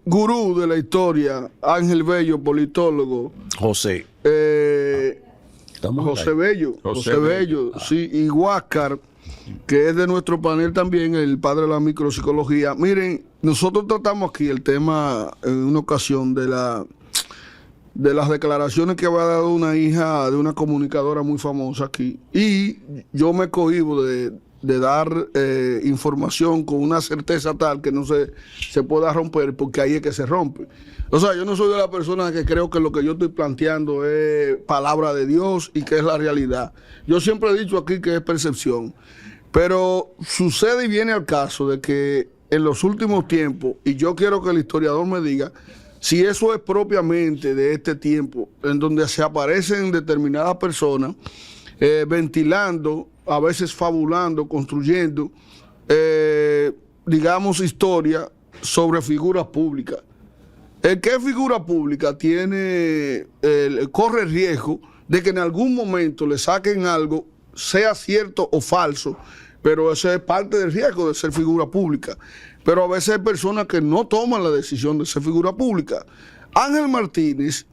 gurú de la historia, Ángel Bello, politólogo. José. José Bello, sí, y Huáscar, que es de nuestro panel también, el padre de la micropsicología. Miren, nosotros tratamos aquí el tema en una ocasión de las declaraciones que había dado una hija de una comunicadora muy famosa aquí, y yo me cohíbo de dar información con una certeza tal que no se pueda romper, porque ahí es que se rompe. O sea, yo no soy de la persona que creo que lo que yo estoy planteando es palabra de Dios y que es la realidad. Yo siempre he dicho aquí que es percepción. Pero sucede y viene al caso de que en los últimos tiempos, y yo quiero que el historiador me diga si eso es propiamente de este tiempo, en donde se aparecen determinadas personas ventilando, a veces fabulando, construyendo, digamos, historia sobre figuras públicas. El que es figura pública corre riesgo de que en algún momento le saquen algo, sea cierto o falso, pero eso es parte del riesgo de ser figura pública. Pero a veces hay personas que no toman la decisión de ser figura pública. Ángel Martínez,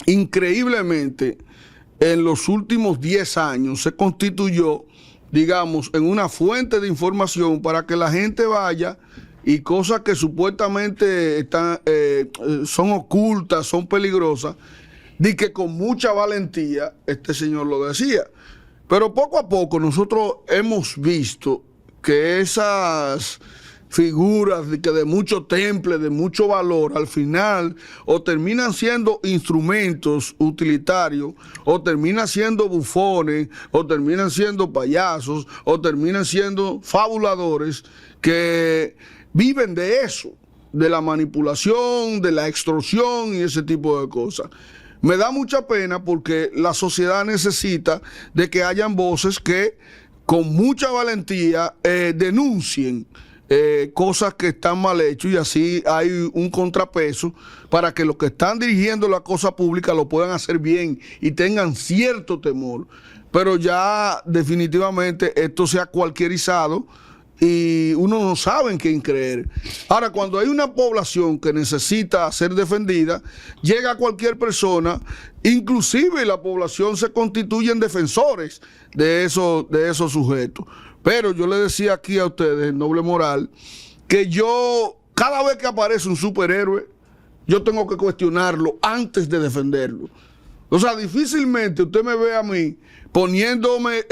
increíblemente, en los últimos 10 años se constituyó, digamos, en una fuente de información para que la gente vaya y cosas que supuestamente son ocultas, son peligrosas, de que con mucha valentía este señor lo decía. Pero poco a poco nosotros hemos visto que esas figuras de mucho temple, de mucho valor, al final o terminan siendo instrumentos utilitarios, o terminan siendo bufones, o terminan siendo payasos, o terminan siendo fabuladores que viven de eso, de la manipulación, de la extorsión y ese tipo de cosas. Me da mucha pena porque la sociedad necesita de que hayan voces que con mucha valentía denuncien cosas que están mal hechas, y así hay un contrapeso para que los que están dirigiendo la cosa pública lo puedan hacer bien y tengan cierto temor. Pero ya definitivamente esto se ha cualquierizado y uno no sabe en quién creer. Ahora, cuando hay una población que necesita ser defendida, llega cualquier persona, inclusive la población se constituye en defensores de esos sujetos. Pero yo le decía aquí a ustedes, en Doble Moral, que yo, cada vez que aparece un superhéroe, yo tengo que cuestionarlo antes de defenderlo. O sea, difícilmente usted me ve a mí poniéndome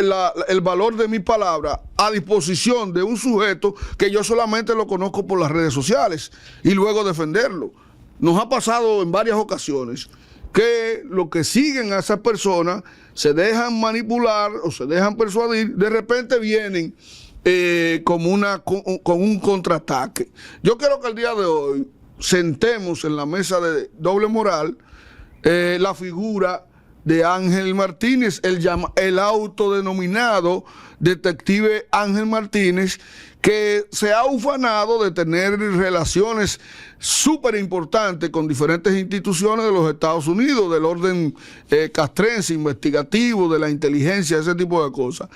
el valor de mi palabra a disposición de un sujeto que yo solamente lo conozco por las redes sociales y luego defenderlo. Nos ha pasado en varias ocasiones que los que siguen a esas personas se dejan manipular o se dejan persuadir, de repente vienen con un contraataque. Yo quiero que el día de hoy sentemos en la mesa de Doble Moral la figura de Ángel Martínez, el autodenominado detective Ángel Martínez, que se ha ufanado de tener relaciones súper importantes con diferentes instituciones de los Estados Unidos, del orden castrense, investigativo, de la inteligencia, ese tipo de cosas.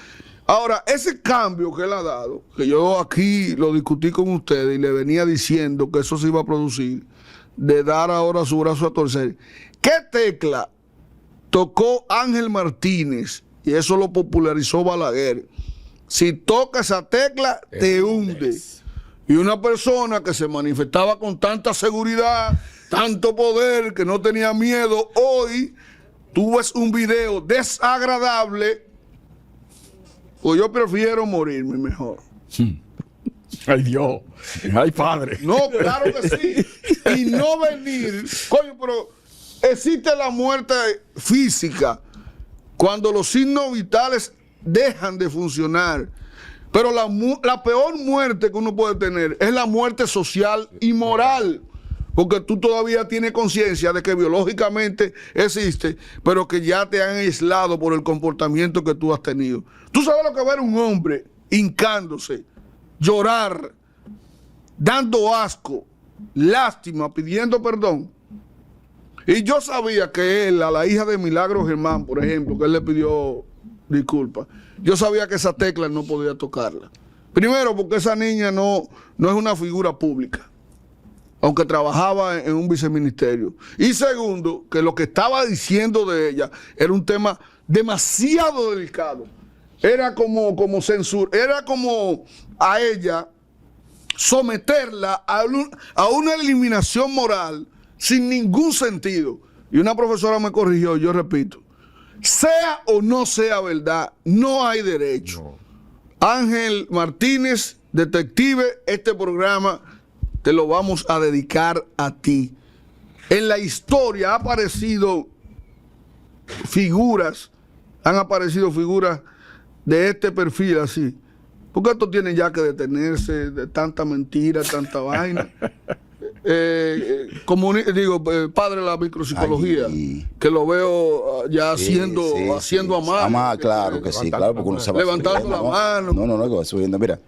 Ahora, ese cambio que él ha dado, que yo aquí lo discutí con ustedes y le venía diciendo que eso se iba a producir, de dar ahora su brazo a torcer, ¿qué tecla tocó Ángel Martínez? Y eso lo popularizó Balaguer. Si toca esa tecla, te hunde. Y una persona que se manifestaba con tanta seguridad, tanto poder, que no tenía miedo, hoy tú ves un video desagradable, pues yo prefiero morirme mejor. Ay, Dios. Ay, padre. No, claro que sí. Y no venir. Coño, pero existe la muerte física cuando los signos vitales dejan de funcionar. Pero la peor muerte que uno puede tener es la muerte social y moral. Porque tú todavía tienes conciencia de que biológicamente existe, pero que ya te han aislado por el comportamiento que tú has tenido. Tú sabes lo que ver un hombre hincándose, llorar, dando asco, lástima, pidiendo perdón. Y yo sabía que él, a la hija de Milagro Germán, por ejemplo, que él le pidió disculpas, yo sabía que esa tecla no podía tocarla. Primero, porque esa niña no es una figura pública. aunque trabajaba en un viceministerio. Y segundo, que lo que estaba diciendo de ella era un tema demasiado delicado. Era como censura, era como a ella someterla a una eliminación moral sin ningún sentido. Y una profesora me corrigió, yo repito, sea o no sea verdad, no hay derecho. No. Ángel Martínez, detective, este programa te lo vamos a dedicar a ti. En la historia han aparecido figuras de este perfil así. Porque esto tiene ya que detenerse de tanta mentira, tanta vaina. Padre de la micropsicología, que lo veo ya haciendo amar. Claro que sí, claro, porque uno se va levantando la mano. No, subiendo. Mira,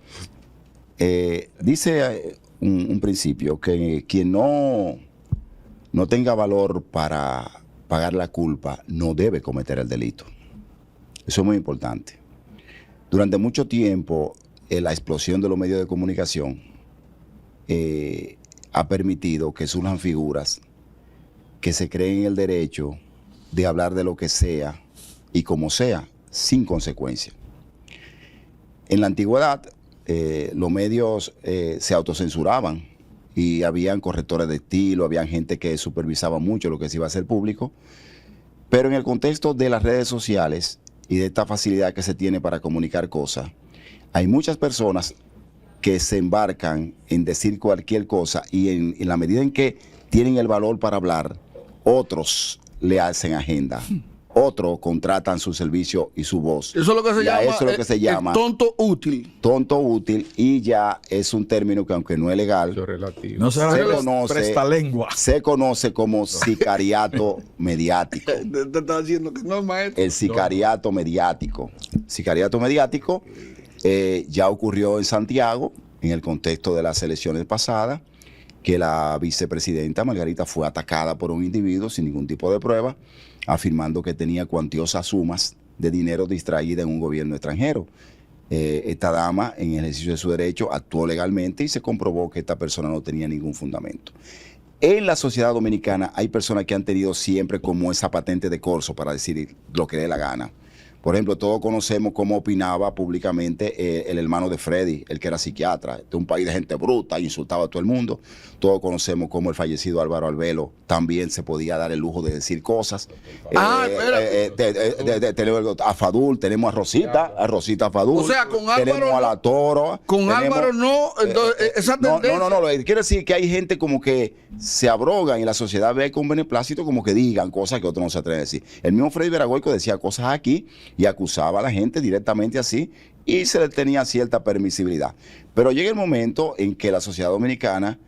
dice un principio que quien no tenga valor para pagar la culpa no debe cometer el delito. Eso es muy importante. Durante mucho tiempo, la explosión de los medios de comunicación ha permitido que surjan figuras que se creen el derecho de hablar de lo que sea y como sea, sin consecuencia. En la antigüedad, los medios se autocensuraban y habían correctores de estilo, habían gente que supervisaba mucho lo que se iba a hacer público, pero en el contexto de las redes sociales y de esta facilidad que se tiene para comunicar cosas, hay muchas personas que se embarcan en decir cualquier cosa y en la medida en que tienen el valor para hablar, otros le hacen agenda. Otros contratan su servicio y su voz. Eso es lo que se llama el tonto útil. Tonto útil, y ya es un término que, aunque no es legal, no se conoce como sicariato mediático. Te está diciendo que no es maestro. El sicariato mediático. Sicariato mediático ya ocurrió en Santiago, en el contexto de las elecciones pasadas, que la vicepresidenta Margarita fue atacada por un individuo sin ningún tipo de prueba, afirmando que tenía cuantiosas sumas de dinero distraída en un gobierno extranjero. Esta dama, en el ejercicio de su derecho, actuó legalmente y se comprobó que esta persona no tenía ningún fundamento. En la sociedad dominicana hay personas que han tenido siempre como esa patente de corso para decir lo que le dé la gana. Por ejemplo, todos conocemos cómo opinaba públicamente el hermano de Freddy, el que era psiquiatra, de un país de gente bruta, insultaba a todo el mundo. Todos conocemos cómo el fallecido Álvaro Albelo también se podía dar el lujo de decir cosas. Tenemos a Fadul, tenemos a Rosita Fadul. O sea, con Álvaro tenemos a la Toro. Con Álvaro no, esa tendencia. No, quiero decir que hay gente como que se abrogan y la sociedad ve con beneplácito como que digan cosas que otros no se atreven a decir. El mismo Freddy Veragoico decía cosas aquí y acusaba a la gente directamente así y se le tenía cierta permisibilidad. Pero llega el momento en que la sociedad dominicana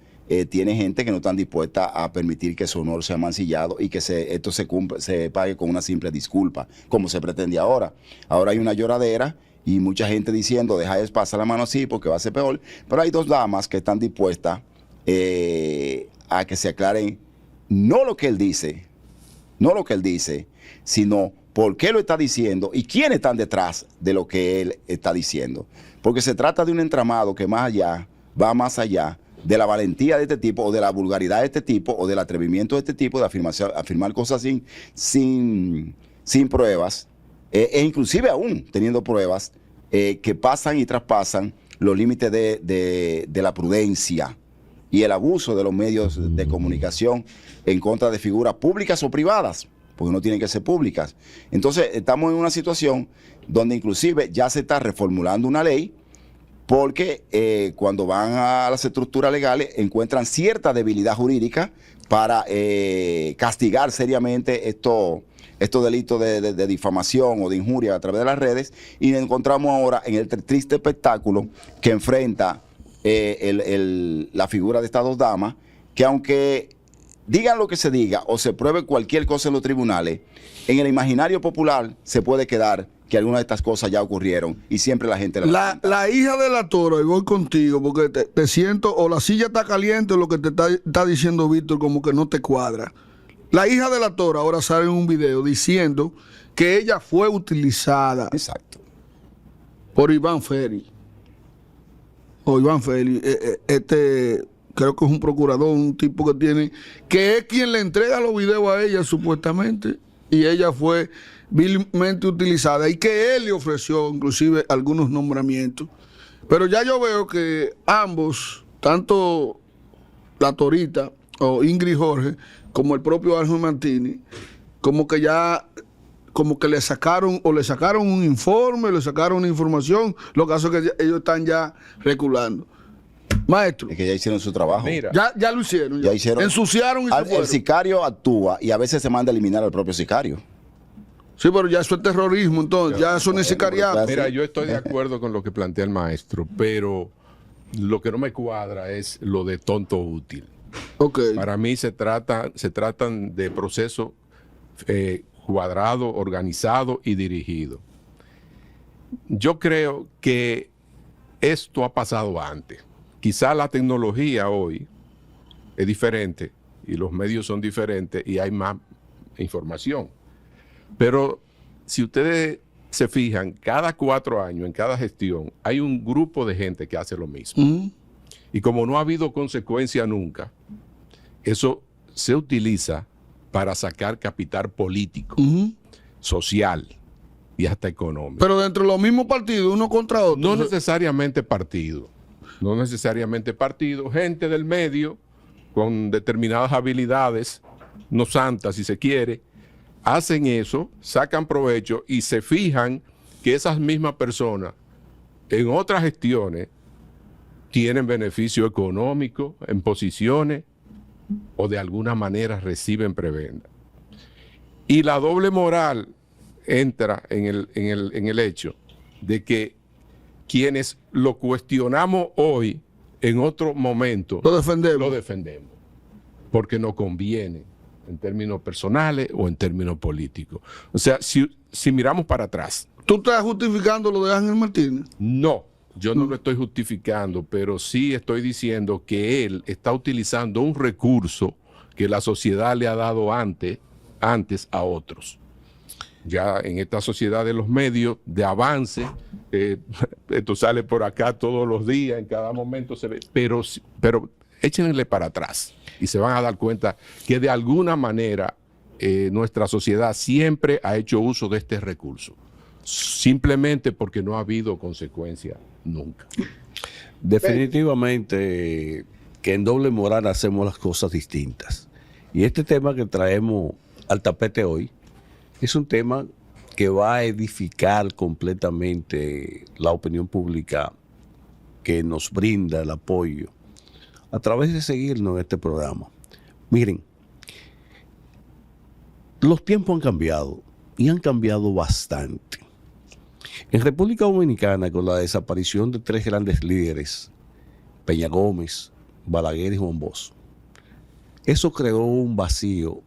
tiene gente que no están dispuesta a permitir que su honor sea mancillado y que esto se pague con una simple disculpa, como se pretende ahora. Ahora hay una lloradera y mucha gente diciendo, deja de pasar la mano así porque va a ser peor. Pero hay dos damas que están dispuestas a que se aclaren no lo que él dice, sino por qué lo está diciendo y quiénes están detrás de lo que él está diciendo. Porque se trata de un entramado que va más allá de la valentía de este tipo, o de la vulgaridad de este tipo, o del atrevimiento de este tipo de afirmar cosas sin pruebas, e inclusive aún teniendo pruebas que pasan y traspasan los límites de la prudencia y el abuso de los medios de comunicación en contra de figuras públicas o privadas, porque no tienen que ser públicas. Entonces estamos en una situación donde inclusive ya se está reformulando una ley, porque cuando van a las estructuras legales encuentran cierta debilidad jurídica para castigar seriamente estos delitos de difamación o de injuria a través de las redes, y nos encontramos ahora en el triste espectáculo que enfrenta la figura de estas dos damas, que aunque digan lo que se diga o se pruebe cualquier cosa en los tribunales, en el imaginario popular se puede quedar que algunas de estas cosas ya ocurrieron y siempre la gente la hija de la Toro, y voy contigo porque te siento, o la silla está caliente o lo que te está diciendo Víctor como que no te cuadra. La hija de la Toro ahora sale en un video diciendo que ella fue utilizada. Exacto. Por Iván Ferry. O Iván Ferry, creo que es un procurador, un tipo que es quien le entrega los videos a ella supuestamente, y ella fue vilmente utilizada, y que él le ofreció inclusive algunos nombramientos. Pero ya yo veo que ambos, tanto la Torita o Ingrid Jorge, como el propio Ángel Martínez, como que le sacaron un informe, le sacaron una información. Lo que hace es que ellos están ya reculando. Maestro. Es que ya hicieron su trabajo. Mira. Ya lo hicieron. Ya hicieron. Ensuciaron y se fueron. El sicario actúa y a veces se manda a eliminar al propio sicario. Sí, pero ya eso es terrorismo, entonces, ya eso no es sicariato. Mira, yo estoy de acuerdo con lo que plantea el maestro, pero lo que no me cuadra es lo de tonto útil. Okay. Para mí se tratan de procesos cuadrado, organizado y dirigido. Yo creo que esto ha pasado antes. Quizá la tecnología hoy es diferente y los medios son diferentes y hay más información. Pero si ustedes se fijan, cada 4 años, en cada gestión, hay un grupo de gente que hace lo mismo. Y como no ha habido consecuencia nunca, eso se utiliza para sacar capital político, social y hasta económico. Pero dentro de los mismos partidos, uno contra otro. No necesariamente partido. No necesariamente partido. Gente del medio con determinadas habilidades, no santas si se quiere, hacen eso, sacan provecho y se fijan que esas mismas personas en otras gestiones tienen beneficio económico en posiciones o de alguna manera reciben prebenda. Y la doble moral entra en el hecho de que quienes lo cuestionamos hoy, en otro momento, lo defendemos, porque nos conviene en términos personales o en términos políticos. O sea, si miramos para atrás. ¿Tú estás justificando lo de Ángel Martínez? No, yo no lo estoy justificando, pero sí estoy diciendo que él está utilizando un recurso que la sociedad le ha dado antes a otros. Ya en esta sociedad de los medios, de avance, esto sale por acá todos los días, en cada momento se ve, pero échenle para atrás y se van a dar cuenta que de alguna manera nuestra sociedad siempre ha hecho uso de este recurso, simplemente porque no ha habido consecuencia nunca. Definitivamente que en doble moral hacemos las cosas distintas. Y este tema que traemos al tapete hoy es un tema que va a edificar completamente la opinión pública que nos brinda el apoyo a través de seguirnos en este programa. Miren, los tiempos han cambiado y han cambiado bastante. En República Dominicana, con la desaparición de 3 grandes líderes, Peña Gómez, Balaguer y Juan Bosch, eso creó un vacío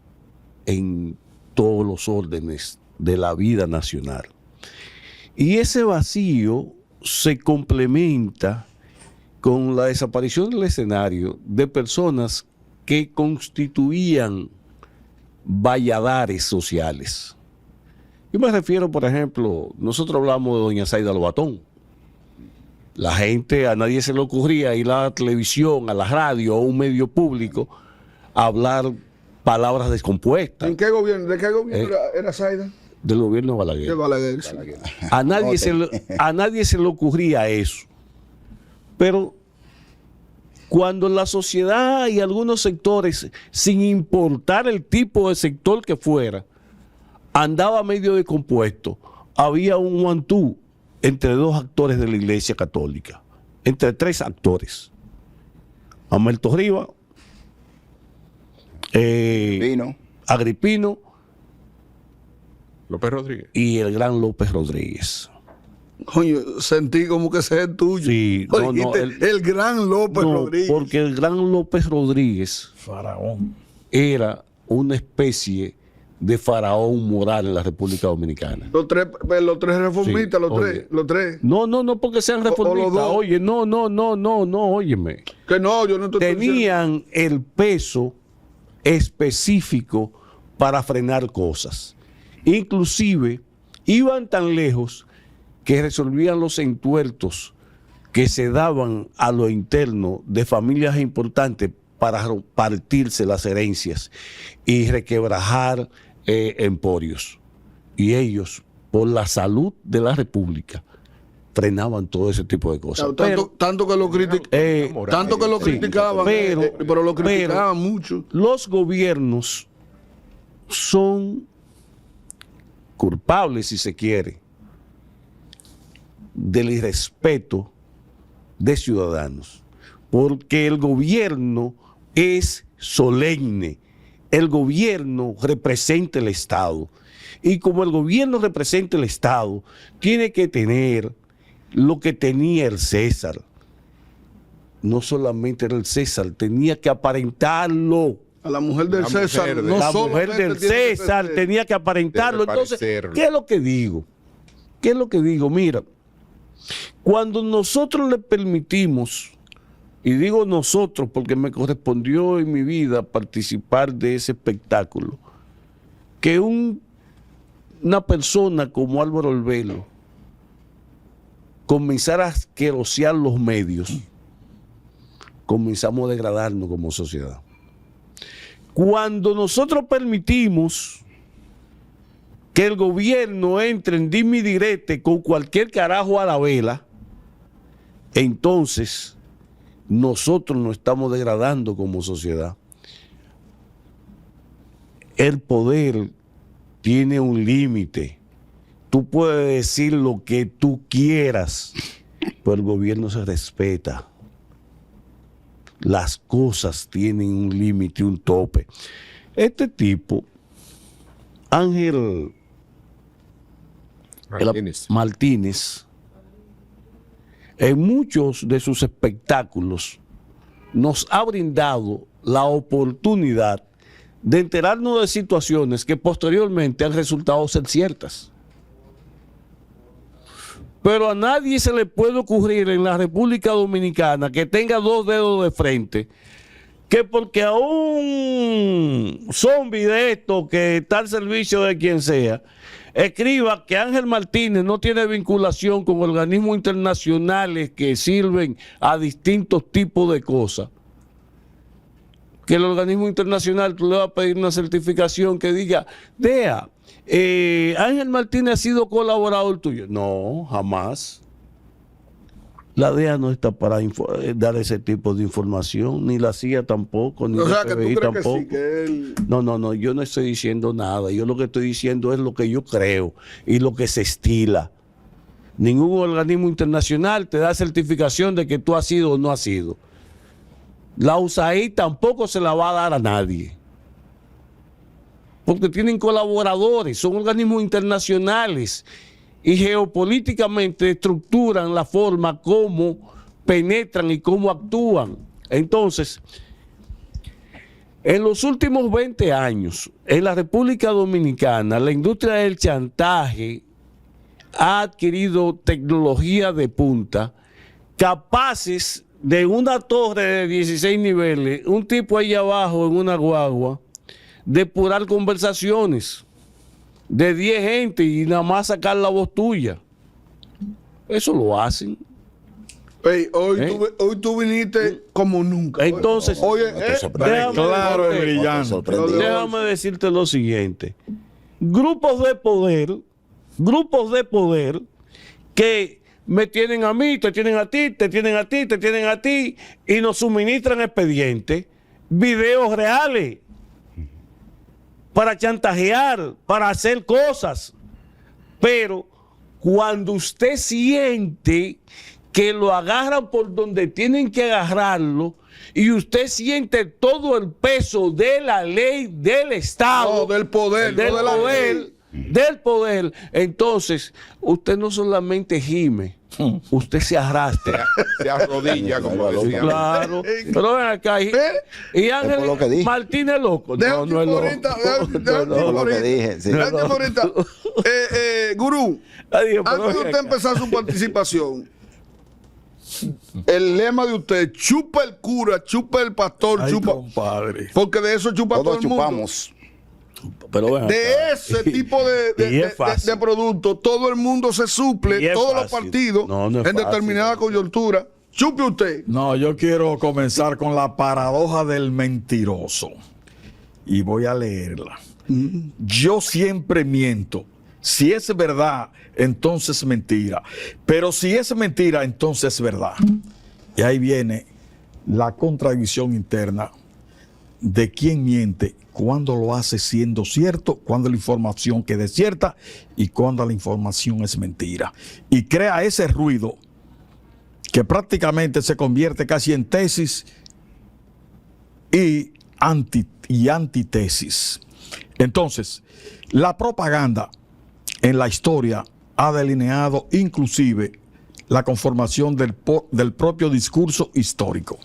en todos los órdenes de la vida nacional. Y ese vacío se complementa con la desaparición del escenario de personas que constituían valladares sociales. Yo me refiero, por ejemplo, nosotros hablamos de doña Zaida Lobatón. La gente, a nadie se le ocurría ir a la televisión, a la radio o a un medio público a hablar palabras descompuestas. ¿En qué gobierno? ¿De qué gobierno era Zaida? Del gobierno de Balaguer. De Balaguer, sí. A nadie se le ocurría eso. Pero cuando en la sociedad y algunos sectores, sin importar el tipo de sector que fuera, andaba medio descompuesto, había un guantú entre 2 actores de la Iglesia Católica, entre 3 actores. Amelto Rivas, Agripino López Rodríguez y el gran López Rodríguez. Coño, sentí como que ese es tuyo. Sí, el gran López Rodríguez. Porque el gran López Rodríguez, faraón, era una especie de faraón moral en la República Dominicana. Los tres reformistas, sí, los tres. No porque sean reformistas. Oye, no, óyeme. Que no, yo no estoy Tenían el peso específico para frenar cosas. Inclusive, iban tan lejos que resolvían los entuertos que se daban a lo interno de familias importantes para partirse las herencias y requebrajar emporios. Y ellos, por la salud de la República, frenaban todo ese tipo de cosas. Tanto que lo criticaban, pero lo criticaban mucho. Los gobiernos son culpables, si se quiere, del irrespeto de ciudadanos, porque el gobierno es solemne, el gobierno representa el Estado, y como el gobierno representa el Estado, tiene que tener lo que tenía el César. No solamente era el César, tenía que aparentarlo. A la mujer del César. La mujer del César tenía que aparentarlo. Entonces, ¿qué es lo que digo? ¿Qué es lo que digo? Mira, cuando nosotros le permitimos, y digo nosotros porque me correspondió en mi vida participar de ese espectáculo, que una persona como Álvaro Albelo comenzara a asquerosear los medios, comenzamos a degradarnos como sociedad. Cuando nosotros permitimos que el gobierno entre en dime y direte con cualquier carajo a la vela, entonces nosotros nos estamos degradando como sociedad. El poder tiene un límite. Tú puedes decir lo que tú quieras, pero el gobierno se respeta. Las cosas tienen un límite, un tope. Este tipo, Ángel Martínez, en muchos de sus espectáculos nos ha brindado la oportunidad de enterarnos de situaciones que posteriormente han resultado ser ciertas. Pero a nadie se le puede ocurrir en la República Dominicana que tenga dos dedos de frente, que porque a un zombie de esto que está al servicio de quien sea, escriba que Ángel Martínez no tiene vinculación con organismos internacionales que sirven a distintos tipos de cosas. Que el organismo internacional tú le vas a pedir una certificación que diga, DEA, Ángel Martínez ha sido colaborador tuyo. No, jamás. La DEA no está para dar ese tipo de información, ni la CIA tampoco, ni la FBI tampoco. No, yo no estoy diciendo nada. Yo lo que estoy diciendo es lo que yo creo y lo que se estila. Ningún organismo internacional te da certificación de que tú has sido o no has sido. La USAID tampoco se la va a dar a nadie. Porque tienen colaboradores, son organismos internacionales y geopolíticamente estructuran la forma como penetran y cómo actúan. Entonces, en los últimos 20 años, en la República Dominicana, la industria del chantaje ha adquirido tecnología de punta, capaces de una torre de 16 niveles, un tipo ahí abajo en una guagua, depurar conversaciones de 10 gente y nada más sacar la voz tuya. Eso lo hacen. Hey, hoy tú viniste como nunca. Entonces, déjame decirte lo siguiente. Grupos de poder que me tienen a mí, te tienen a ti, te tienen a ti, te tienen a ti, y nos suministran expedientes, videos reales, para chantajear, para hacer cosas. Pero cuando usted siente que lo agarran por donde tienen que agarrarlo, y usted siente todo el peso de la ley del Estado, del poder, del poder, entonces usted no solamente gime, usted se arrastra, se arrodilla, como decía. Claro, pero ven acá, y Ángel Martínez loco. No, no es loco. Gurú, antes de usted empezar su participación, el lema de usted, chupa el cura, chupa el pastor, chupa. Compadre. Porque de eso chupa todos todo el mundo. chupamos. Pero ven de acá. ese tipo Y es fácil. de producto, todo el mundo se Y suple, es todos los fácil. partidos No, no es en fácil. determinada coyuntura. Chupe usted. No, yo quiero comenzar con la paradoja del mentiroso. Y voy a leerla. Yo siempre miento. Si es verdad, entonces mentira. Pero si es mentira, entonces es verdad. Y ahí viene la contradicción interna de quién miente, cuando lo hace siendo cierto, cuando la información quede cierta y cuando la información es mentira. Y crea ese ruido que prácticamente se convierte casi en tesis y antitesis. Entonces, la propaganda en la historia ha delineado inclusive la conformación del propio discurso histórico.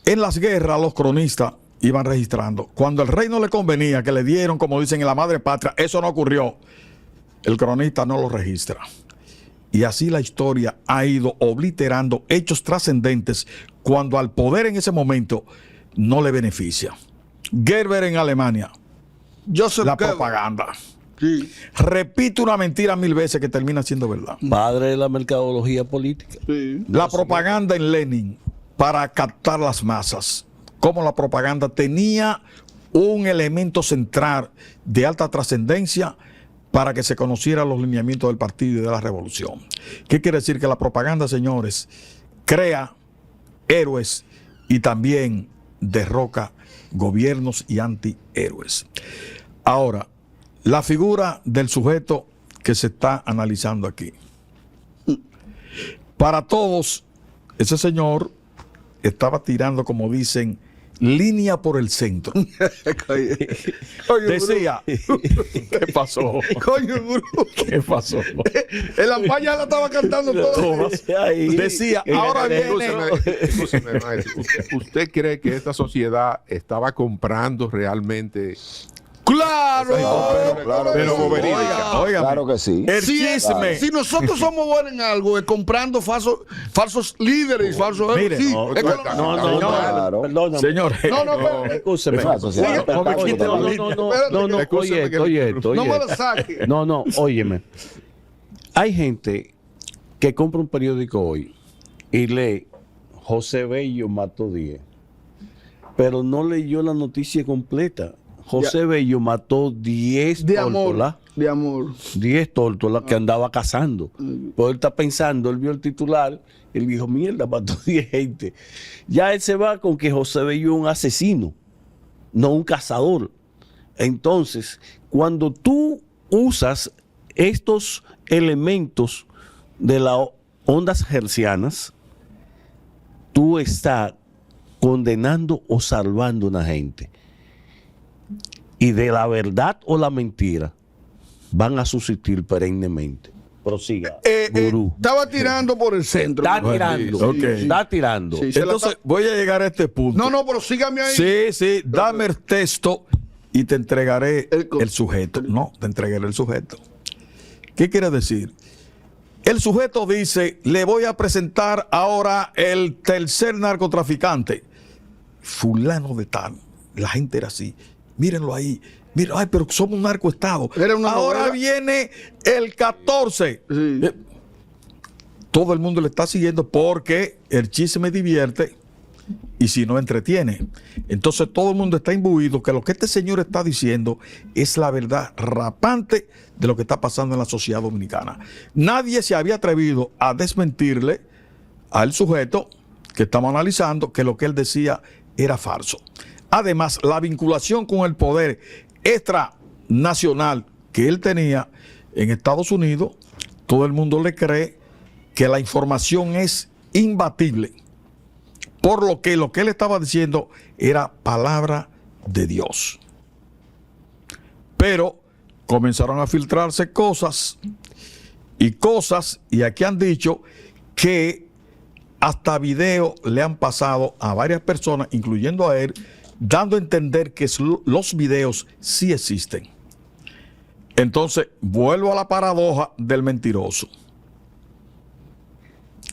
En las guerras los cronistas iban registrando. Cuando el rey no le convenía que le dieron, como dicen en la madre patria, eso no ocurrió. El cronista no lo registra. Y así la historia ha ido obliterando hechos trascendentes cuando al poder en ese momento no le beneficia. Gerber en Alemania, Joseph la Goebbels. propaganda. Sí, Repite una mentira 1000 veces que termina siendo verdad. Padre de la mercadología política. sí. La propaganda en Lenin para captar las masas. Como la propaganda tenía un elemento central de alta trascendencia para que se conocieran los lineamientos del partido y de la revolución. ¿Qué quiere decir? Que la propaganda, señores, crea héroes y también derroca gobiernos y antihéroes. Ahora, la figura del sujeto que se está analizando aquí. Para todos, ese señor estaba tirando, como dicen, línea por el centro. Coño, Decía, ¿qué pasó? Coño, gurú. ¿Qué pasó? El ampaya la estaba cantando todo. Ahí. Decía, ahora viene... Escúcheme, maestro. ¿Usted cree que esta sociedad estaba comprando realmente? Claro, Pero verídica. Óigame, Claro que sí. el Si, chisme. si nosotros somos buenos en algo, es comprando falsos líderes, falsos Mire, sí, No, es no, que- no, no, Claro. perdóname. Señores, no, Escúcheme. Es una sociedad Oye, de no me espectáculo quite la total. línea. No, Escúcheme oye que- esto, oye esto, no oye me esto. lo saque. No, óyeme. Hay gente que compra un periódico hoy y lee José Bello mató 10, pero no leyó la noticia completa. José Bello mató 10 De amor, tórtolas, de amor. 10 tórtolas que andaba cazando. Pues él está pensando, él vio el titular, él dijo, mierda, mató 10 gente. Ya él se va con que José Bello es un asesino, no un cazador. Entonces, cuando tú usas estos elementos de las ondas hertzianas, tú estás condenando o salvando a una gente. Y de la verdad o la mentira van a subsistir perennemente. Prosiga, gurú. Estaba tirando por el centro. Está tirando, ok. está tirando. Sí. entonces voy a llegar a este punto. No, pero sígame ahí. Sí, dame el texto y te entregaré el sujeto. No, te entregaré el sujeto. ¿Qué quiere decir? El sujeto dice, le voy a presentar ahora el tercer narcotraficante. Fulano de tal. La gente era así. Mírenlo ahí. Mira, ay, pero somos un narcoestado. Era una Ahora novela. viene el 14. Sí. Todo el mundo le está siguiendo porque el chisme divierte y si no entretiene. Entonces todo el mundo está imbuido que lo que este señor está diciendo es la verdad rapante de lo que está pasando en la sociedad dominicana. Nadie se había atrevido a desmentirle al sujeto que estamos analizando que lo que él decía era falso. Además, la vinculación con el poder extranacional que él tenía en Estados Unidos, todo el mundo le cree que la información es imbatible. Por lo que él estaba diciendo era palabra de Dios. Pero comenzaron a filtrarse cosas, y aquí han dicho que hasta video le han pasado a varias personas, incluyendo a él, dando a entender que los videos sí existen. Entonces, vuelvo a la paradoja del mentiroso.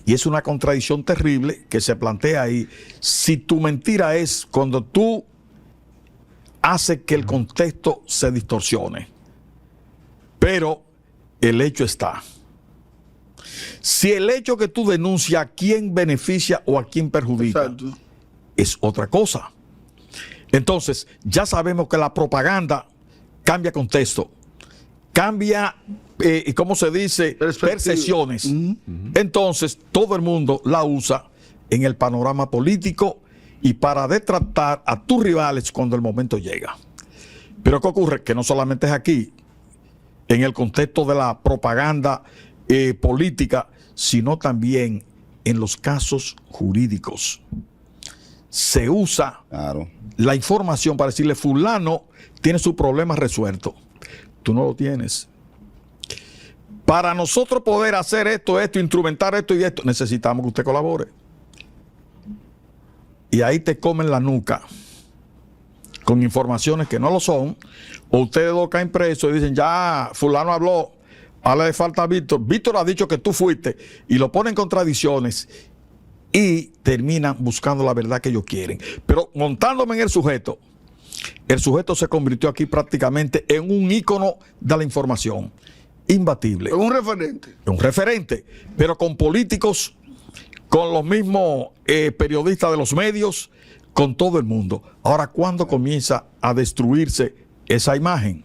Y es una contradicción terrible que se plantea ahí. Si tu mentira es cuando tú hace que el contexto se distorsione. Pero el hecho está. Si el hecho que tú denuncias a quién beneficia o a quién perjudica, Exacto. es otra cosa. Entonces, ya sabemos que la propaganda cambia contexto, cambia, ¿cómo se dice? Perspectiva. Percepciones. Entonces, todo el mundo la usa en el panorama político y para detratar a tus rivales cuando el momento llega. Pero ¿qué ocurre? Que no solamente es aquí, en el contexto de la propaganda política, sino también en los casos jurídicos. Se usa Claro. la información para decirle, fulano tiene su problema resuelto. Tú no lo tienes. Para nosotros poder hacer esto, instrumentar esto y esto, necesitamos que usted colabore. Y ahí te comen la nuca con informaciones que no lo son, o ustedes dos caen presos y dicen, ya, fulano habló, ahora le falta a Víctor. Víctor ha dicho que tú fuiste, y lo ponen en contradicciones y terminan buscando la verdad que ellos quieren. Pero montándome en el sujeto se convirtió aquí prácticamente en un ícono de la información, imbatible. Es un referente. Un referente, pero con políticos, con los mismos periodistas de los medios, con todo el mundo. Ahora, ¿cuándo comienza a destruirse esa imagen?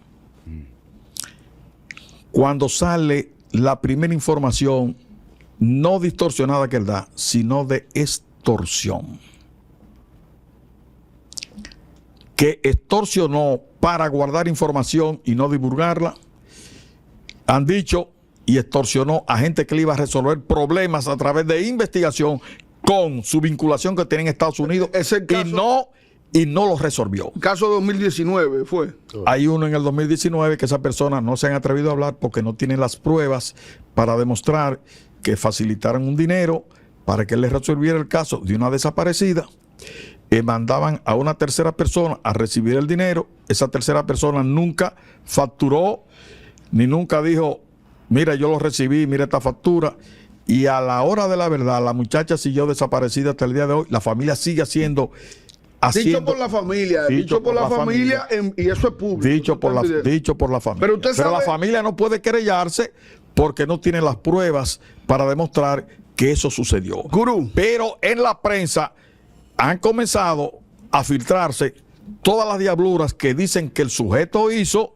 Cuando sale la primera información no distorsionada que él da, sino de extorsión. Que extorsionó para guardar información y no divulgarla. Han dicho, y extorsionó a gente que le iba a resolver problemas a través de investigación con su vinculación que tiene en Estados Unidos, Ese caso- y no lo resolvió. Caso 2019 fue. Hay uno en el 2019 que esas personas no se han atrevido a hablar porque no tienen las pruebas para demostrar que facilitaron un dinero para que él les resolviera el caso de una desaparecida. Mandaban a una tercera persona a recibir el dinero. Esa tercera persona nunca facturó ni nunca dijo, mira, yo lo recibí, mira esta factura. Y a la hora de la verdad, la muchacha siguió desaparecida hasta el día de hoy. La familia sigue haciendo... Dicho por la familia, dicho por la familia, y eso es público. Dicho por la familia. Pero usted la sabe- familia no puede querellarse porque no tiene las pruebas para demostrar que eso sucedió. Gurú. Pero en la prensa han comenzado a filtrarse todas las diabluras que dicen que el sujeto hizo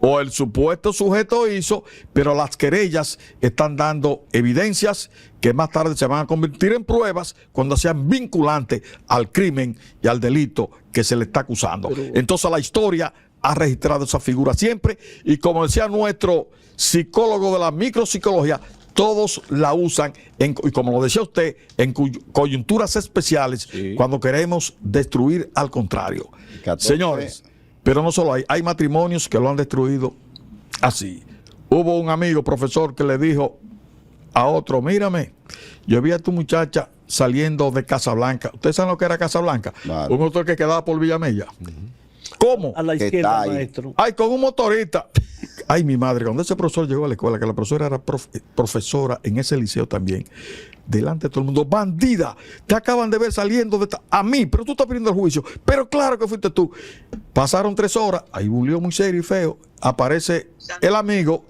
o el supuesto sujeto hizo, pero las querellas están dando evidencias que más tarde se van a convertir en pruebas cuando sean vinculantes al crimen y al delito que se le está acusando. Entonces la historia ha registrado esa figura siempre, y como decía nuestro psicólogo de la micropsicología, todos la usan, y como lo decía usted, en coyunturas especiales, Sí. cuando queremos destruir al contrario. 14. Señores, pero no solo hay matrimonios que lo han destruido así. Hubo un amigo, profesor, que le dijo a otro, mírame, yo vi a tu muchacha saliendo de Casablanca. ¿Ustedes saben lo que era Casablanca? Claro. Un hotel que quedaba por Villamella. ¿Cómo? A la ¿Qué izquierda, tal? maestro. Ay, con un motorista. Ay, mi madre, cuando ese profesor llegó a la escuela, que la profesora era profesora en ese liceo también, delante de todo el mundo, bandida, te acaban de ver saliendo de a mí, pero tú estás pidiendo el juicio. Pero claro que fuiste tú. Pasaron 3 horas, hay un lío muy serio y feo. Aparece el amigo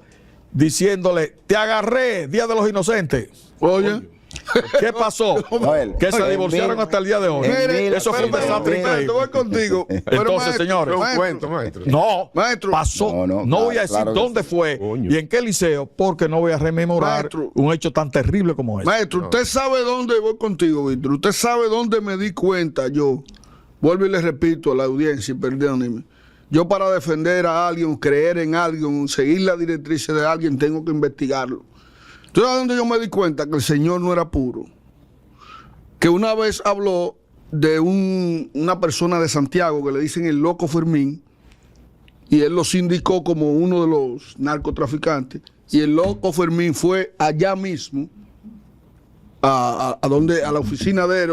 diciéndole, te agarré, Día de los Inocentes. Oye. ¿Qué pasó? Joel, Que se en divorciaron mil- hasta el día de hoy. en mil- Eso fue un pero- desastre pero- increíble. Voy contigo. Pero, Entonces, señores, Es un maestro, cuento, maestro. No, Maestro. pasó. No, No, no, voy a decir claro que dónde sí. fue Coño. y en qué liceo, porque no voy a rememorar Maestro. un hecho tan terrible como ese. Maestro, usted sabe dónde voy contigo, Víctor. Usted sabe dónde me di cuenta yo. Vuelvo y le repito a la audiencia, perdónenme. Yo para defender a alguien, creer en alguien, seguir la directriz de alguien, tengo que investigarlo. ¿Tú sabes dónde yo me di cuenta que el Señor no era puro? Que una vez habló de una persona de Santiago que le dicen el loco Fermín, y él lo sindicó como uno de los narcotraficantes, y el loco Fermín fue allá mismo a la oficina de él,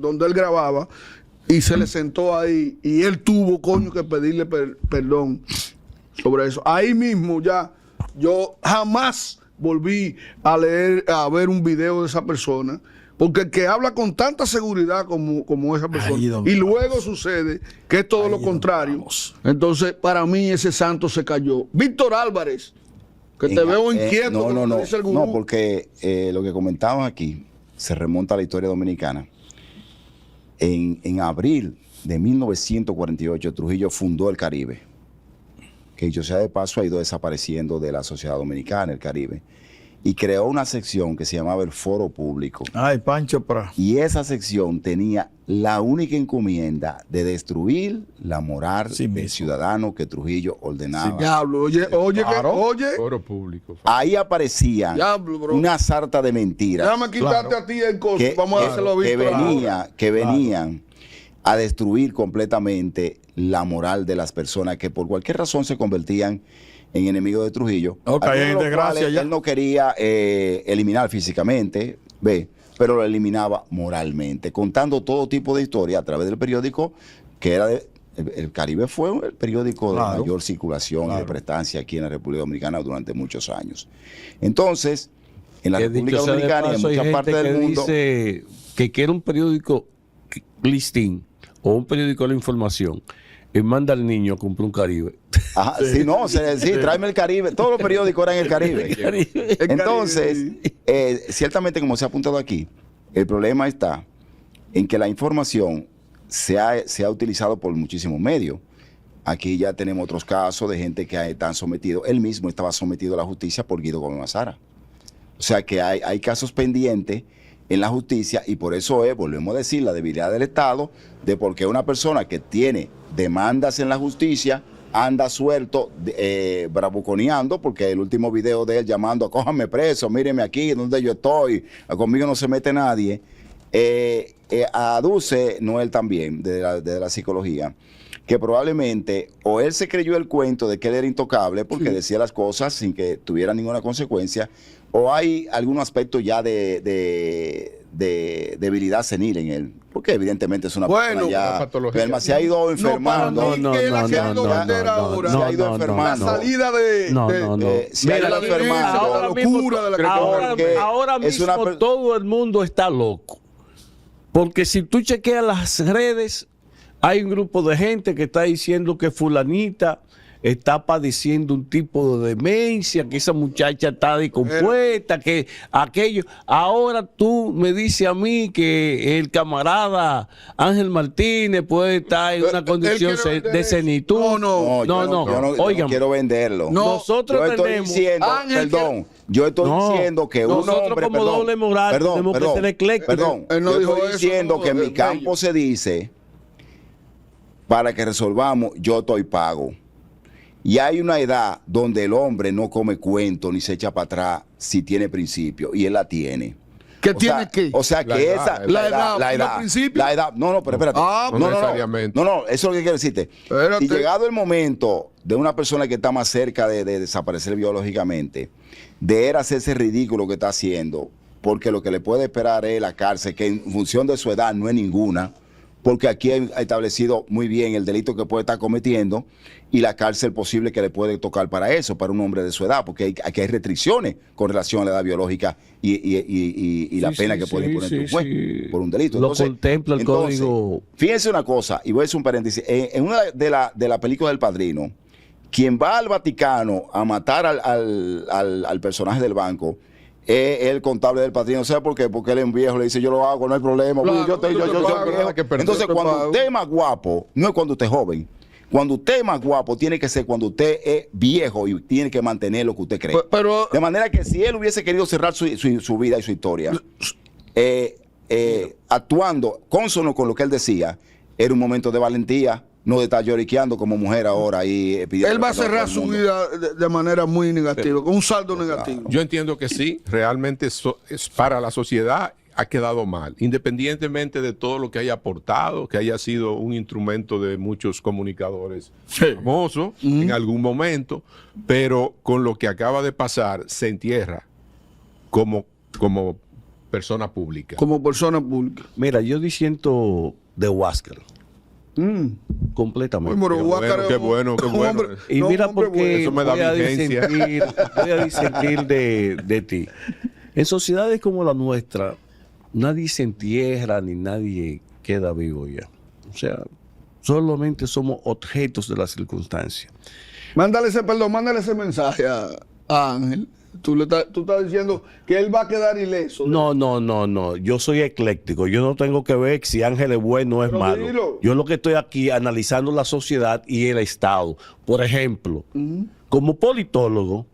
donde él grababa, y se le sentó ahí, y él tuvo, coño, que pedirle perdón sobre eso. Ahí mismo ya, yo jamás volví a leer, a ver un video de esa persona, porque el que habla con tanta seguridad como esa persona, Ahí donde y luego sucede que es todo Ahí lo donde contrario, vamos. entonces para mí ese santo se cayó. Víctor Álvarez, que te veo inquieto. No, con no, lo que no, dice el gurú. no, porque lo que comentaban aquí se remonta a la historia dominicana. En abril de 1948, Trujillo fundó el Caribe, que dicho sea de paso ha ido desapareciendo de la sociedad dominicana, el Caribe, y creó una sección que se llamaba el Foro Público. Ay, Pancho Pra. Y esa sección tenía la única encomienda de destruir la moral Sí del mismo. ciudadano que Trujillo ordenaba. Diablo, oye, Claro. oye, Foro público. Ahí aparecían Diablo, bro. una sarta de mentiras déjame quitarte Claro. a ti el costo. que, Vamos a que- dárselo a que Víctor ahora. venían a destruir completamente la moral de las personas que por cualquier razón se convertían en enemigos de Trujillo. Ok, Algunos de en los desgracia cuales ya. él no quería eliminar físicamente, pero lo eliminaba moralmente, contando todo tipo de historia a través del periódico que era el Caribe fue el periódico de Claro. mayor circulación y de Claro. prestancia aquí en la República Dominicana durante muchos años. Entonces, en la Que República dicho sea de Dominicana y en paso, hay muchas gente partes que del mundo. dice que quiere un periódico listín o un periódico de la información y manda al niño a comprar un Caribe. Ajá, sí, no, sí, tráeme el Caribe. Todos los periódicos eran el Caribe. Entonces, ciertamente, como se ha apuntado aquí, el problema está en que la información se ha utilizado por muchísimos medios. Aquí ya tenemos otros casos de gente que están sometidos. Él mismo estaba sometido a la justicia por Guido Gómez Mazara. O sea que hay casos pendientes en la justicia y por eso volvemos a decir, la debilidad del Estado de por qué una persona que tiene demandas en la justicia anda suelto, bravuconeando, porque el último video de él llamando, cójanme preso, míreme aquí, donde yo estoy, conmigo no se mete nadie, aduce Noel también, de la psicología, que probablemente o él se creyó el cuento de que él era intocable porque decía las cosas sin que tuviera ninguna consecuencia, o hay algún aspecto ya de debilidad senil en él, porque evidentemente es una Bueno, persona ya una patología. enferma, se ha ido enfermando. para mí que él ha quedado bandera ahora. Se ha ido enfermando. La salida de... No, de- no, no. se ha Mira, ido la enfermando. ahora locura de la ahora, porque ahora es mismo una todo el mundo está loco. Porque si tú chequeas las redes, hay un grupo de gente que está diciendo que fulanita está padeciendo un tipo de demencia, que esa muchacha está descompuesta, que aquello. Ahora tú me dices a mí que el camarada Ángel Martínez puede estar en una Él condición quiere vender de eso. senitud. No, Yo no Óigame, quiero venderlo. No, nosotros yo estoy tenemos... diciendo, Ángel, perdón, yo estoy No, diciendo que un nosotros hombre, como perdón, doble moral perdón, tenemos que perdón, ser eclécticos. perdón, Él no yo dijo estoy eso, diciendo no, que en mi bello. campo se dice, para que resolvamos, yo estoy pago. Y hay una edad donde el hombre no come cuento ni se echa para atrás si tiene principio, y él la tiene. ¿Qué O tiene sea, qué? O sea, La que edad, esa, la edad, ¿los principios? la edad, no, pero espérate. no necesariamente. No, eso es lo que quiero decirte. Espérate. Y llegado el momento de una persona que está más cerca de desaparecer biológicamente, de él hacerse ridículo que está haciendo, porque lo que le puede esperar es la cárcel, que en función de su edad no es ninguna, porque aquí ha establecido muy bien el delito que puede estar cometiendo y la cárcel posible que le puede tocar para eso, para un hombre de su edad, porque aquí hay restricciones con relación a la edad biológica y la Sí, pena sí, que puede sí, poner sí, un juez sí. por un delito. Lo contempla el código. Fíjense una cosa, y voy a decir un paréntesis. En una de la película del Padrino, quien va al Vaticano a matar al personaje del banco es el contable del Padrino. ¿Sabe por qué? Porque él es un viejo, le dice, yo lo hago, no hay problema. Claro, Yo soy pago, viejo. que perder, Entonces, yo te cuando pago. usted es más guapo, no es cuando usted es joven. Cuando usted es más guapo, tiene que ser cuando usted es viejo y tiene que mantener lo que usted cree. Pero De manera que si él hubiese querido cerrar su vida y su historia, actuando consono con lo que él decía, era un momento de valentía, no de estar lloriqueando como mujer ahora y pidiendo él va a perdón cerrar todo el su mundo. vida de manera muy negativa, con un saldo negativo. Yo entiendo que sí, realmente es para la sociedad ha quedado mal, independientemente de todo lo que haya aportado, que haya sido un instrumento de muchos comunicadores famosos en algún momento, pero con lo que acaba de pasar se entierra como persona pública. Como persona pública. Mira, yo diciendo de Huáscar, Completamente. Bueno, Qué Huáscar es qué un- bueno, qué un bueno. hombre- Y no, mira un hombre porque bueno. Eso me da voy a vigencia. disentir de ti. En sociedades como la nuestra, nadie se entierra ni nadie queda vivo ya. O sea, solamente somos objetos de las circunstancias. Mándale ese mensaje a Ángel. Tú estás diciendo que él va a quedar ileso. No. Yo soy ecléctico. Yo no tengo que ver si Ángel es bueno o es Pero malo. dilo. Yo lo que estoy aquí analizando la sociedad y el Estado. Por ejemplo, como politólogo,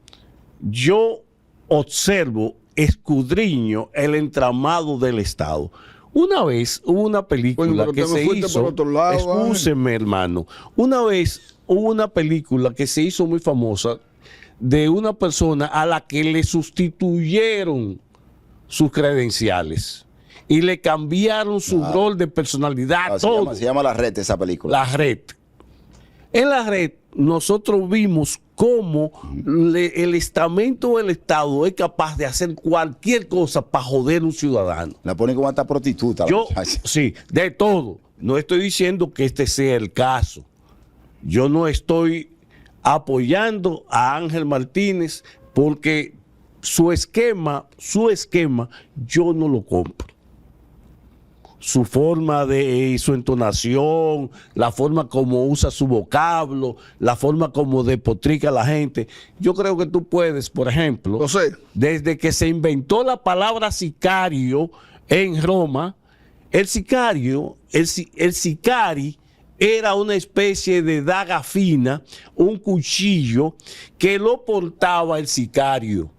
yo observo, escudriño el entramado del Estado. Una vez hubo una película Bueno, pero que te me se fuiste hizo. por otro lado, Excúseme, hermano. Una vez hubo una película que se hizo muy famosa de una persona a la que le sustituyeron sus credenciales y le cambiaron su rol de personalidad, todo. Se llama La Red esa película. La red. En la red, nosotros vimos cómo el estamento del Estado es capaz de hacer cualquier cosa para joder a un ciudadano. La pone como hasta prostituta. la Yo, muchacha. sí, de todo. No estoy diciendo que este sea el caso. Yo no estoy apoyando a Ángel Martínez porque su esquema, yo no lo compro. Su forma de, su entonación, la forma como usa su vocablo, la forma como despotrica a la gente. Yo creo que tú puedes, por ejemplo, José. desde que se inventó la palabra sicario en Roma, el sicari era una especie de daga fina, un cuchillo que lo portaba el sicario.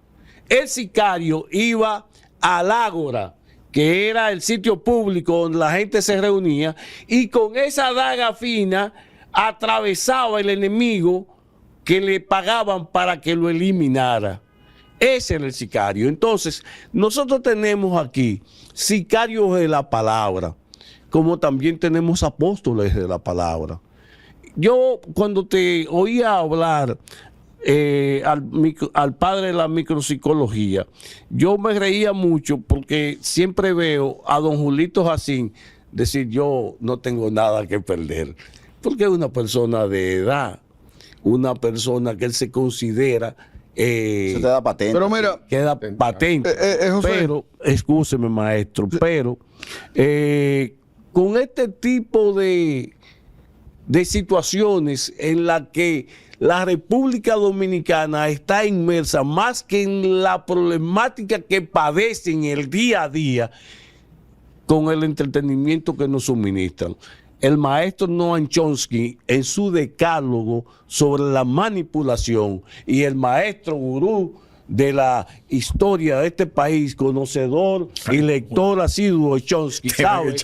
El sicario iba al ágora, que era el sitio público donde la gente se reunía, y con esa daga fina atravesaba el enemigo que le pagaban para que lo eliminara. Ese era el sicario. Entonces, nosotros tenemos aquí sicarios de la palabra, como también tenemos apóstoles de la palabra. Yo cuando te oía hablar al padre de la micropsicología, yo me reía mucho porque siempre veo a don Julito Jacín decir: yo no tengo nada que perder, porque es una persona de edad, una persona que él se considera Eso te da patente. Pero mira, queda patente. José. Pero, excúseme, maestro, pero con este tipo de situaciones en las que la República Dominicana está inmersa más que en la problemática que padecen el día a día con el entretenimiento que nos suministran. El maestro Noam Chomsky, en su decálogo sobre la manipulación, y el maestro gurú de la historia de este país, conocedor y lector asiduo de Chomsky, sabe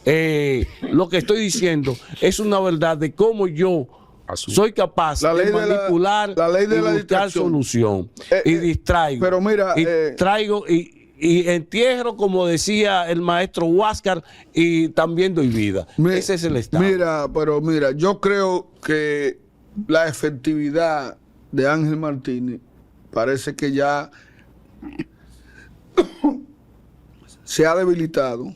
que lo que estoy diciendo es una verdad de cómo yo soy capaz La ley de de la- manipular la ley de y la buscar distracción. solución y distraigo. pero mira, y traigo y entierro, como decía el maestro Huáscar, y también doy vida. Ese es el Estado. Mira, yo creo que la efectividad de Ángel Martínez parece que ya se ha debilitado.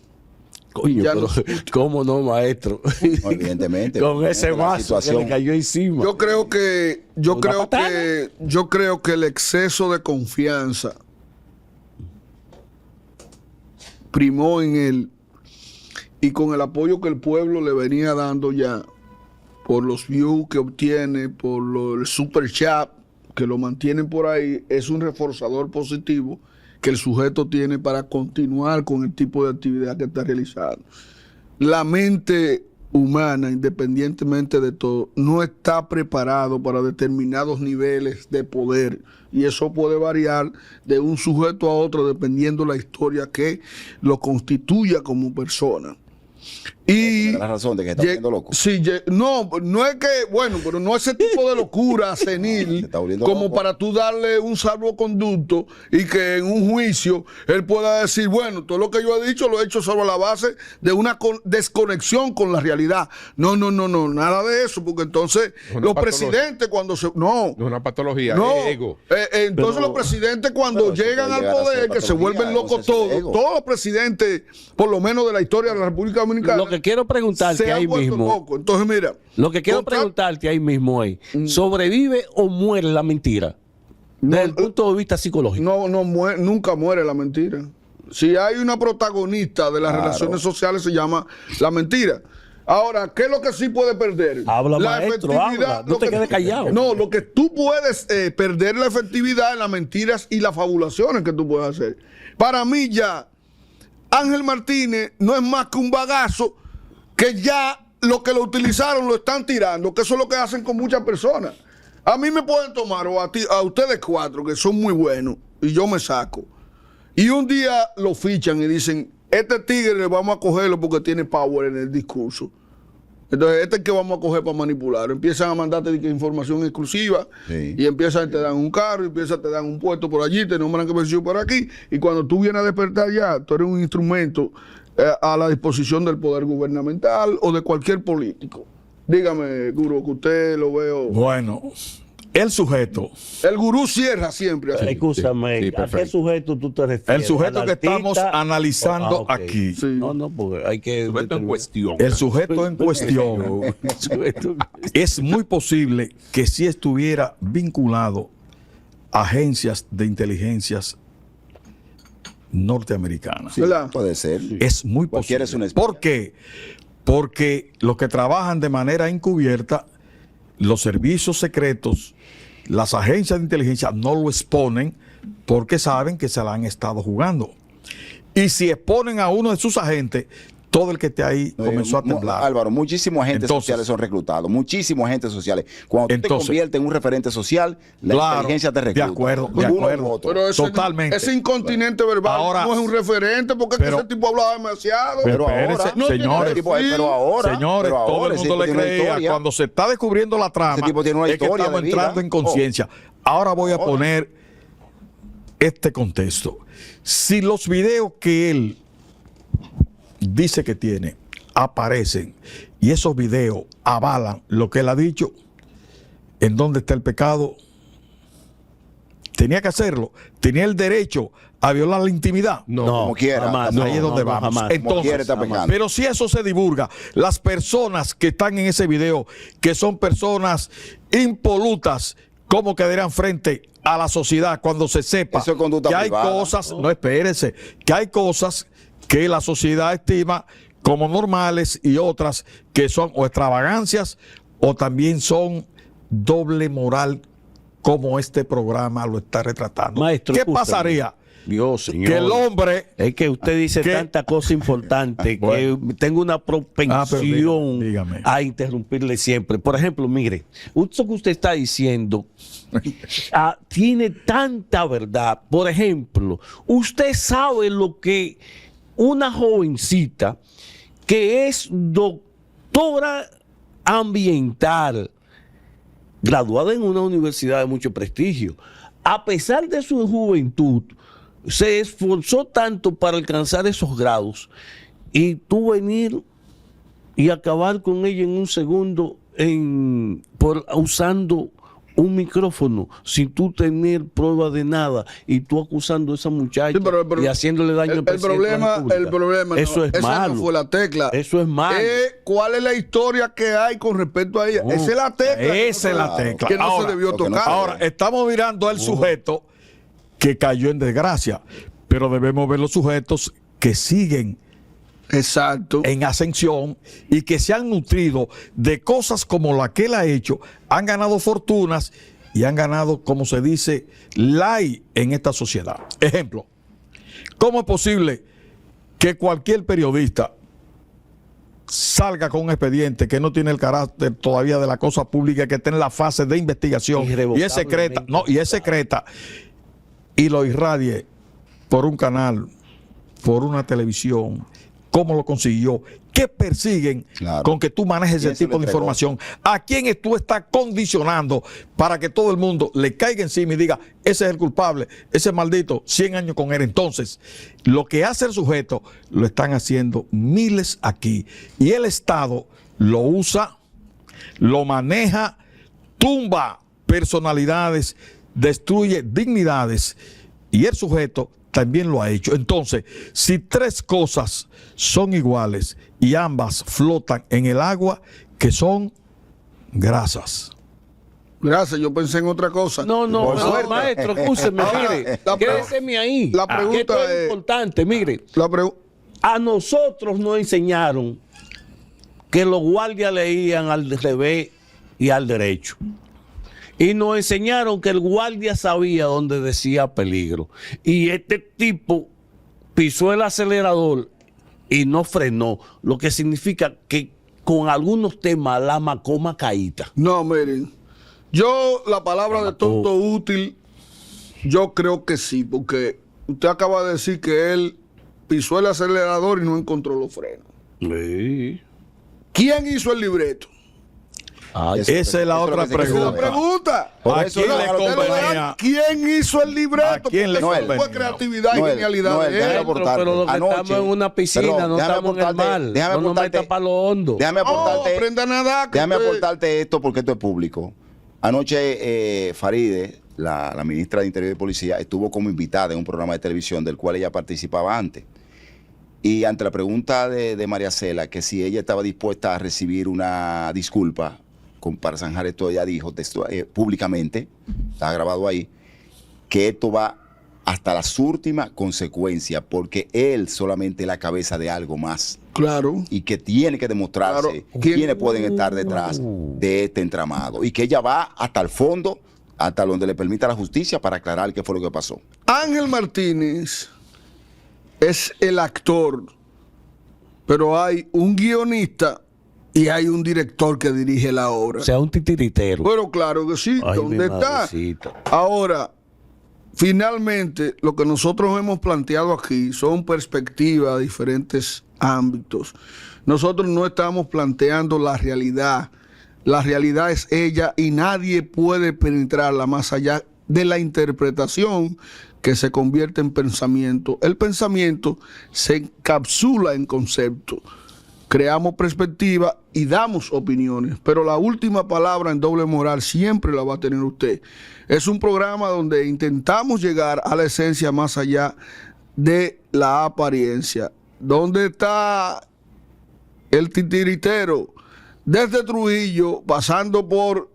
Coño, ya pero ¿cómo no, maestro? No, evidentemente. Con ese La vaso que situación. le cayó encima. Yo creo que Una yo creo que el exceso de confianza primó en él, y con el apoyo que el pueblo le venía dando ya por los views que obtiene, por el super chat que lo mantienen por ahí, es un reforzador positivo que el sujeto tiene para continuar con el tipo de actividad que está realizando. La mente humana, independientemente de todo, no está preparado para determinados niveles de poder, y eso puede variar de un sujeto a otro dependiendo la historia que lo constituya como persona. Y Tiene la razón de que está volviendo loco. Sí, no es que, bueno, pero no ese tipo de locura senil Se está volviendo como loco. para tú darle un salvoconducto y que en un juicio él pueda decir: bueno, todo lo que yo he dicho lo he hecho sobre la base de una desconexión con la realidad. No, nada de eso, porque entonces Una los patología. presidentes cuando se... No, No es una patología, no. es ego. Entonces los presidentes cuando pero eso llegan puede al llegar a ser poder, que se patología, vuelven locos entonces eso es todos, ego. todos los presidentes, por lo menos de la historia de la República Dominicana, Dominicana Lo que quiero preguntarte se ha ahí vuelto mismo. loco. Entonces, mira. Lo que quiero contra- preguntarte ahí mismo es, ¿sobrevive o muere la mentira? Desde el punto de vista psicológico. nunca muere la mentira. Si hay una protagonista de las relaciones sociales, se llama la mentira. Ahora, ¿qué es lo que sí puede perder? Habla, la maestro, habla. No te quedes callado. No, lo que tú puedes perder la efectividad en las mentiras y las fabulaciones que tú puedes hacer. Para mí ya, Ángel Martínez no es más que un bagazo que ya lo que lo utilizaron lo están tirando, que eso es lo que hacen con muchas personas. A mí me pueden tomar, o a ustedes cuatro, que son muy buenos, y yo me saco. Y un día lo fichan y dicen, este tigre vamos a cogerlo porque tiene power en el discurso. Entonces, este es que vamos a coger para manipular. Empiezan a mandarte información exclusiva, Sí. y empiezan, te dan un carro, empiezan, te dan un puesto por allí, te nombran que venció por aquí, y cuando tú vienes a despertar ya, tú eres un instrumento a la disposición del poder gubernamental o de cualquier político. Dígame, Gurú, que usted lo veo. Bueno, el sujeto, El gurú cierra siempre así. Escúchame, sí, ¿a qué perfecto. sujeto tú te refieres? el sujeto ¿Al que estamos artista? analizando Ok. aquí, Sí. No, porque hay que... Sujeto en determinar. cuestión. el sujeto en cuestión, El sujeto- es muy posible que si estuviera vinculado a agencias de inteligencias norteamericanas. ¿Verdad? Puede ser. Es muy Cualquiera posible. es un espía. ¿Por qué? Porque los que trabajan de manera encubierta, los servicios secretos, las agencias de inteligencia no lo exponen porque saben que se la han estado jugando. Y si exponen a uno de sus agentes, todo el que esté ahí comenzó a temblar. Álvaro, muchísimos agentes Entonces- sociales son reclutados, muchísimos agentes sociales. Cuando tú Entonces- te conviertes en un referente social, la Claro, inteligencia te de recluta. acuerdo, de Uno u acuerdo. otro. Pero Totalmente. ese incontinente verbal Ahora- no es un referente porque es que pero- ese tipo hablaba demasiado. Pero Espérese, ahora, no tiene señores, que- pero ahora, Señores, pero todo ahora el ese mundo tipo le tiene una creía historia. cuando se está descubriendo la trama. Ese tipo tiene una es que historia estamos de vida. entrando en conciencia. Ahora voy a poner este contexto. Si los videos que él dice que tiene aparecen y esos videos avalan lo que él ha dicho, ¿en dónde está el pecado? Tenía que hacerlo. Tenía el derecho a violar la intimidad. No, como quiera. jamás, No, ahí es donde vamos. jamás. Entonces, quiera está pecando. pero si eso se divulga, las personas que están en ese video, que son personas impolutas, ¿cómo quedarán frente a la sociedad cuando se sepa Eso es conducta que hay privada. cosas, no espérese, que hay cosas que la sociedad estima como normales y otras que son o extravagancias o también son doble moral, como este programa lo está retratando? Maestro, ¿Qué escúchame. pasaría? Dios, señor. Que el hombre Es que usted dice ¿Qué? tanta cosa importante Bueno. que tengo una propensión dígame. a interrumpirle siempre. Por ejemplo, mire, eso que usted está diciendo tiene tanta verdad. Por ejemplo, usted sabe lo que una jovencita que es doctora ambiental, graduada en una universidad de mucho prestigio, a pesar de su juventud, se esforzó tanto para alcanzar esos grados y tú venir y acabar con ella en un segundo usando un micrófono sin tú tener prueba de nada y tú acusando a esa muchacha Sí, pero y haciéndole daño al el presidente de la República. problema Eso no, es esa malo. no fue la tecla. Eso es malo. ¿Cuál es la historia que hay con respecto a ella? No. Esa es la tecla. Esa es la tecla. Que no Ahora, se debió lo que no tocar. se Ahora, estamos mirando al sujeto que cayó en desgracia, pero debemos ver los sujetos que siguen Exacto. en ascensión y que se han nutrido de cosas como la que él ha hecho, han ganado fortunas y han ganado, como se dice, like en esta sociedad. Ejemplo, ¿cómo es posible que cualquier periodista salga con un expediente que no tiene el carácter todavía de la cosa pública, que está en la fase de investigación y es secreta, y es secreta, y lo irradie por un canal, por una televisión? ¿Cómo lo consiguió? ¿Qué persiguen Claro. con que tú manejes ¿Quién ese se tipo lo de entregó? información? ¿A quién tú estás condicionando para que todo el mundo le caiga encima y diga, ese es el culpable, ese maldito, 100 años con él? Entonces, lo que hace el sujeto lo están haciendo miles aquí. Y el Estado lo usa, lo maneja, tumba personalidades, destruye dignidades. Y el sujeto también lo ha hecho. Entonces, si tres cosas son iguales y ambas flotan en el agua, que son grasas. Gracias, yo pensé en otra cosa. No, Por suerte. maestro, escúcheme, mire, La pre- quédeseme ahí. la Que pregunta esto es es- importante, mire. La pregu- A nosotros nos enseñaron que los guardias leían al revés y al derecho. Y nos enseñaron que el guardia sabía dónde decía peligro. Y este tipo pisó el acelerador y no frenó, lo que significa que con algunos temas la macoma caída. No, miren, yo la palabra de tonto útil, yo creo que sí, porque usted acaba de decir que él pisó el acelerador y no encontró los frenos. Sí. ¿Quién hizo el libreto? Ay, Eso- Esa es la eso otra lo que se Esa es la quiere pregunta. Por ¿A eso quién no, le a lo que Usted lo convenía? deja, ¿quién hizo el libreto? ¿A quién le Porque eso convenía? fue creatividad y Noel, genialidad Noel, de déjame él. aportarte. pero lo que Anoche- estamos en una piscina, Perdón, no déjame estamos en el aportarte- mar. déjame No nos aportarte- meta para lo hondo. Déjame No, aportarte, aprenda a nadar. que déjame usted- aportarte esto porque esto es público. Anoche Faride, la ministra de Interior y Policía, estuvo como invitada en un programa de televisión del cual ella participaba antes. Y ante la pregunta de María Cela, que si ella estaba dispuesta a recibir una disculpa para zanjar esto, ella dijo públicamente, está grabado ahí, que esto va hasta las últimas consecuencias, porque él solamente es la cabeza de algo más Claro. y que tiene que demostrarse Claro. ¿Quién? quiénes pueden estar detrás de este entramado y que ella va hasta el fondo, hasta donde le permita la justicia para aclarar qué fue lo que pasó. Ángel Martínez es el actor, pero hay un guionista y hay un director que dirige la obra. O sea, un titiritero. Pero claro que sí, Ay, ¿dónde mi está? madrecita. Ahora, finalmente, lo que nosotros hemos planteado aquí son perspectivas de diferentes ámbitos. Nosotros no estamos planteando la realidad. La realidad es ella y nadie puede penetrarla más allá de la interpretación que se convierte en pensamiento. El pensamiento se encapsula en concepto. Creamos perspectiva y damos opiniones, pero la última palabra en doble moral siempre la va a tener usted. Es un programa donde intentamos llegar a la esencia más allá de la apariencia. ¿Dónde está el titiritero? Desde Trujillo, pasando por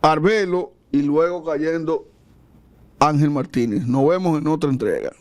Arbelo y luego cayendo Ángel Martínez. Nos vemos en otra entrega.